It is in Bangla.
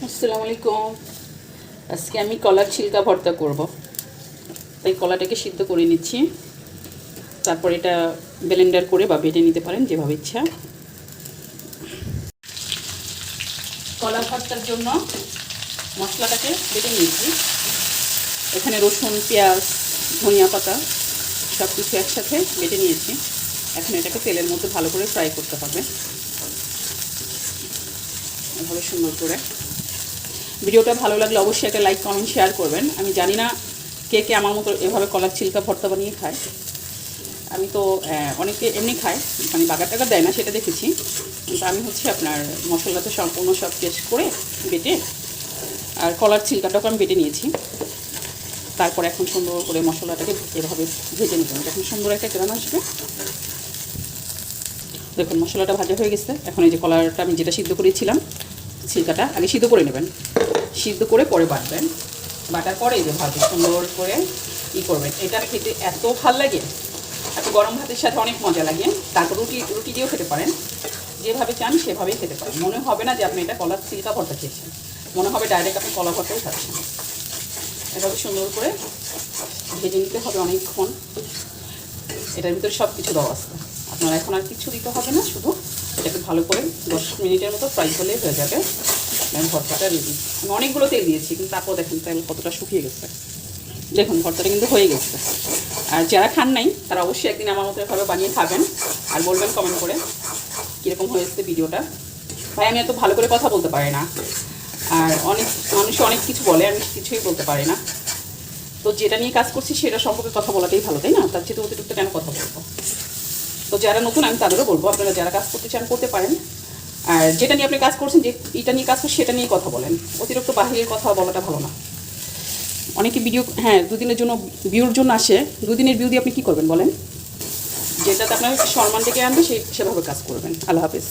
আসসালামু আলাইকুম। আজকে আমি কলার ছিলকা ভর্তা করব। তাই কলাটাকে সিদ্ধ করে নিচ্ছি, তারপর এটা ব্লেন্ডার করে বা বেটে নিতে পারেন যেভাবে ইচ্ছা। কলা ভর্তার জন্য মশলাটাকে বেটে নিয়েছি। এখানে রসুন, পেঁয়াজ, ধনিয়া পাতা সব কিছু একসাথে বেটে নিয়েছি। এখন এটাকে তেলের মধ্যে ভালো করে ফ্রাই করতে হবে, এভাবে সুন্দর করে। ভিডিওটা ভালো লাগলে অবশ্যই একটা লাইক, কমেন্ট, শেয়ার করবেন। আমি জানি না কে কে আমার মতো এভাবে কলার ছিলকা ভর্তা বানিয়ে খায়। আমি তো অনেকে এমনি খায়, মানে বাগার টাগার দেয় না, সেটা দেখেছি। কিন্তু আমি আপনার মশলাটা সম্পূর্ণ সব পেস্ট করে বেটে, আর কলার ছিলকাটাকে আমি বেটে নিয়েছি। তারপর এখন সুন্দর করে মশলাটাকে এভাবে ভেজে নিতে হবে। যখন সুন্দর একটা গ্রান আসবে, দেখুন মশলাটা ভাজা হয়ে গেছে। এখন এই যে কলারটা আমি যেটা সিদ্ধ করেছিলাম, ছিলকাটা আগে সিদ্ধ করে নেবেন, সিদ্ধ করে পরে বাটবেন। বাটার পরে এই যে ভাজে সুন্দর করে করবেন। এটা খেতে এত ভাল লাগে, এত গরম ভাতের সাথে অনেক মজা লাগে। তারপর রুটি দিয়েও খেতে পারেন, যেভাবে চান সেভাবেই খেতে পারেন। মনে হবে না যে আপনি এটা কলার ছিলকা ভর্তা খেয়েছেন, মনে হবে ডাইরেক্ট আপনি কলা ভর্তাই খাচ্ছেন। এভাবে সুন্দর করে ভেজে নিতে হবে অনেকক্ষণ। এটার ভিতরে সব কিছু দেওয়া আছে, আপনারা এখন আর কিছু দিতে হবে না, শুধু এটাকে ভালো করে 10 মিনিটের মতো ফ্রাই করলেই হয়ে যাবে। ভর্তাটা রেডি। আমি অনেকগুলো তেল দিয়েছি, কিন্তু তারপর দেখেন তেল কতটা শুকিয়ে গেছে। দেখুন ভর্তাটা কিন্তু হয়ে গেছে। আর যারা খান নাই তারা অবশ্যই একদিন আমার মতো এভাবে বানিয়ে খাবেন, আর বলবেন কমেন্ট করে কীরকম হয়েছে ভিডিওটা। ভাই আমি এত ভালো করে কথা বলতে পারি না, আর অনেক মানুষ অনেক কিছু বলে, আমি কিছুই বলতে পারি না। তো যেটা নিয়ে কাজ করছি সেটা সম্পর্কে কথা বলাটাই ভালো, তাই না? তার চেয়ে অতিরিক্ত কেন কথা বলবো? তো যারা নতুন আমি তাদেরও বলবো, আপনারা যারা কাজ করতে চান করতে পারেন। আর যেটা নিয়ে আপনি কাজ করছেন, যে এটা নিয়ে কাজ করছেন সেটা নিয়ে কথা বলেন। অতিরিক্ত বাহিরের কথা বলাটা ভালো না। অনেকে ভিডিও দুদিনের জন্য ভিউর জন্য আসে, দুদিনের ভিউ দিয়ে আপনি কী করবেন বলেন? যেটাতে আপনার সম্মান ডেকে আনবে সেভাবে কাজ করবেন। আল্লাহ হাফেজ।